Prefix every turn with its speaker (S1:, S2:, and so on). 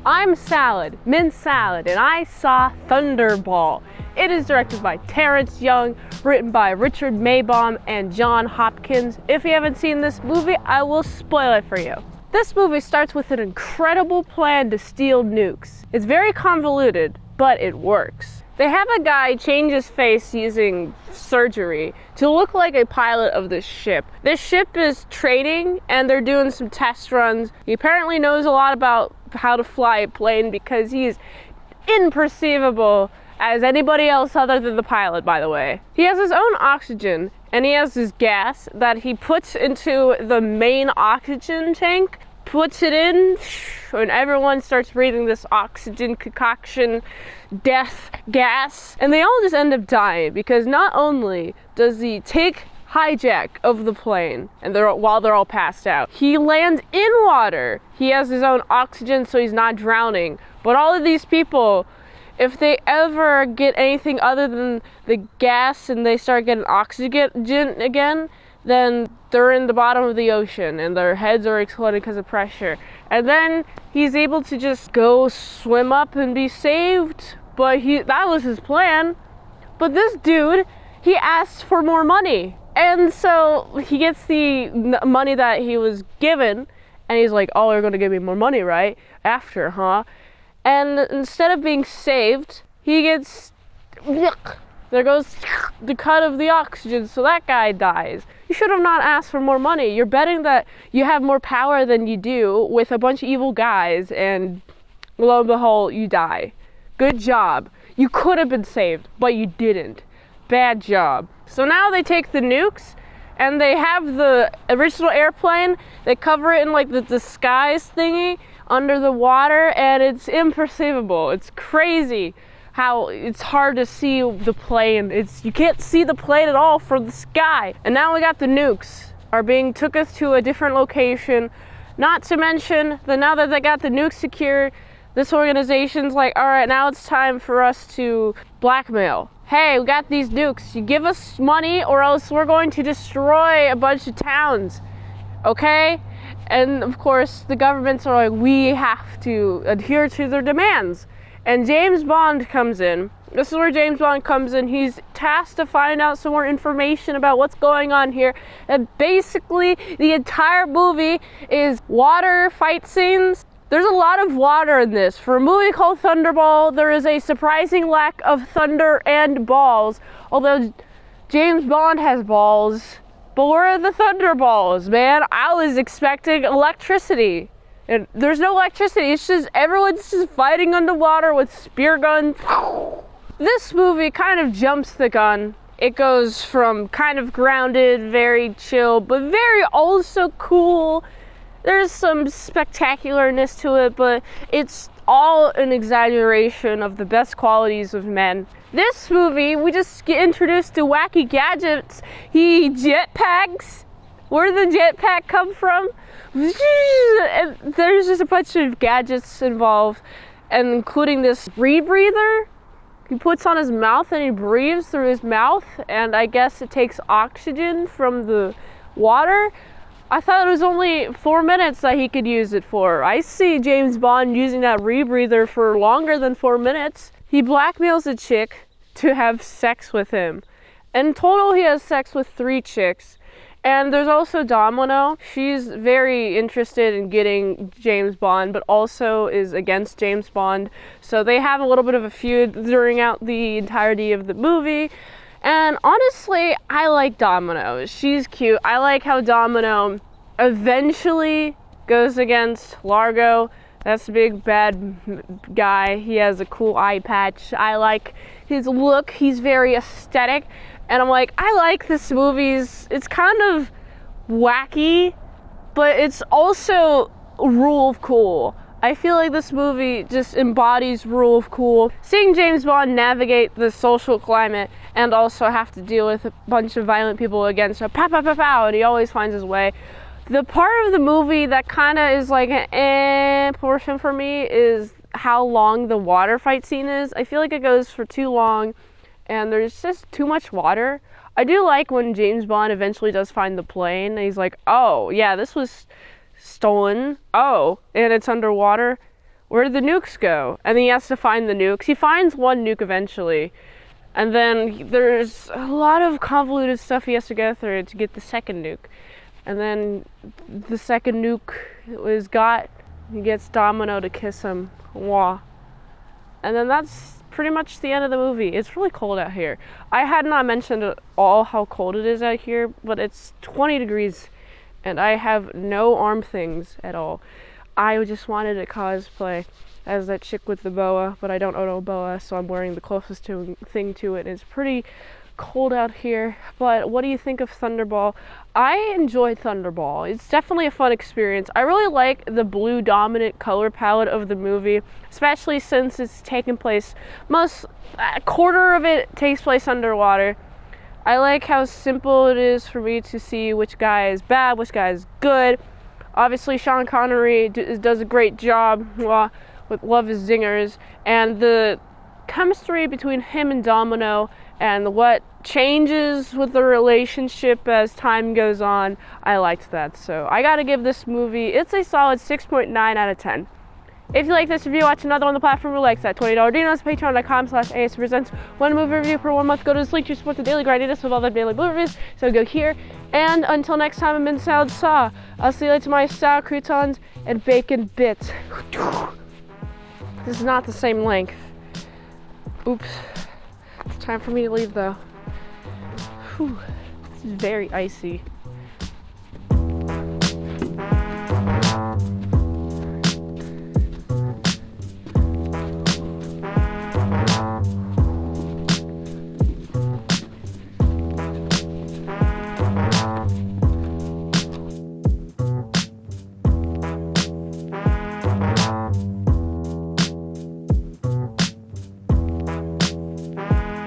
S1: I'm Salad, Mint Salad, and I saw Thunderball. It is directed by Terrence Young, written by Richard Maybaum and John Hopkins. If you haven't seen this movie, I will spoil it for you. This movie starts with an incredible plan to steal nukes. It's very convoluted, but it works. They have a guy change his face using surgery to look like a pilot of this ship. This ship is training and they're doing some test runs. He apparently knows a lot about how to fly a plane because he's imperceivable as anybody else other than the pilot, by the way. He has his own oxygen and he has this gas that he puts into the main oxygen tank, puts it in, and everyone starts breathing this oxygen concoction death gas, and they all just end up dying because not only does he take hijack of the plane and while they're all passed out, he lands in water. He has his own oxygen so he's not drowning, but all of these people, if they ever get anything other than the gas and they start getting oxygen again, then they're in the bottom of the ocean and their heads are exploding because of pressure. And then he's able to just go swim up and be saved, but that was his plan. But this dude, he asked for more money. And so he gets the money that he was given, and he's like, oh, you're gonna give me more money, right? After, huh? And instead of being saved, he gets, there goes the cut of the oxygen, so that guy dies. You should have not asked for more money. You're betting that you have more power than you do with a bunch of evil guys, and lo and behold, you die. Good job. You could have been saved, but you didn't. Bad job. So now they take the nukes, and they have the original airplane, they cover it in like the disguise thingy under the water, and it's imperceivable. It's crazy how it's hard to see the plane. You can't see the plane at all from the sky. And now we got the nukes took us to a different location. Not to mention that now that they got the nukes secured, this organization's like, all right, now it's time for us to blackmail. Hey, we got these nukes. You give us money or else we're going to destroy a bunch of towns, okay? And of course, the governments are like, we have to adhere to their demands. And James Bond comes in. This is where James Bond comes in. He's tasked to find out some more information about what's going on here. And basically, the entire movie is water fight scenes. There's a lot of water in this. For a movie called Thunderball, there is a surprising lack of thunder and balls. Although James Bond has balls, but where are the thunderballs, man? I was expecting electricity. And there's no electricity. It's just everyone's just fighting underwater with spear guns. This movie kind of jumps the gun. It goes from kind of grounded, very chill, but very also cool. There's some spectacularness to it, but it's all an exaggeration of the best qualities of men. This movie, we just get introduced to wacky gadgets. He jetpacks. Where did the jetpack come from? And there's just a bunch of gadgets involved, and including this rebreather. He puts on his mouth and he breathes through his mouth, and I guess it takes oxygen from the water. I thought it was only 4 minutes that he could use it for. I see James Bond using that rebreather for longer than 4 minutes. He blackmails a chick to have sex with him. In total, he has sex with 3 chicks. And there's also Domino. She's very interested in getting James Bond, but also is against James Bond. So they have a little bit of a feud during out the entirety of the movie. And honestly, I like Domino. She's cute. I like how Domino eventually goes against Largo. That's the big bad guy. He has a cool eye patch. I like his look. He's very aesthetic. And I'm like, I like this movie. It's kind of wacky, but it's also rule of cool. I feel like this movie just embodies rule of cool. Seeing James Bond navigate the social climate and also have to deal with a bunch of violent people against him, pow, pow, pow, pow, and he always finds his way. The part of the movie that kind of is like an portion for me is how long the water fight scene is. I feel like it goes for too long and there's just too much water. I do like when James Bond eventually does find the plane and he's like, oh yeah, this was stolen. Oh, and it's underwater. where did the nukes go? And then he has to find the nukes. He finds one nuke eventually. And then there's a lot of convoluted stuff he has to go through to get the second nuke. And then the second nuke is got, he gets Domino to kiss him. Wah. And then that's pretty much the end of the movie. It's really cold out here. I had not mentioned at all how cold it is out here, but it's 20 degrees and I have no arm things at all. I just wanted to cosplay as that chick with the boa, but I don't own a boa, so I'm wearing the closest thing to it. It's pretty cold out here, but what do you think of Thunderball? I enjoyed Thunderball. It's definitely a fun experience. I really like the blue dominant color palette of the movie, especially since it's taking place, a quarter of it takes place underwater. I like how simple it is for me to see which guy is bad, which guy is good. Obviously, Sean Connery does a great job with Love Is Zingers, and the chemistry between him and Domino and what changes with the relationship as time goes on, I liked that. So I gotta give this movie, it's a solid 6.9 out of 10. If you like this review, watch another on the platform who likes that. $20 dinos, patreon.com/ASEPresents. One movie review per 1 month. Go to this link to support the daily grindiness with all the daily blue reviews. So go here. And until next time, I'm in Salad Saw. I'll see you later to my sour croutons and bacon bits. This is not the same length. Oops. It's time for me to leave though. Whew. This is very icy.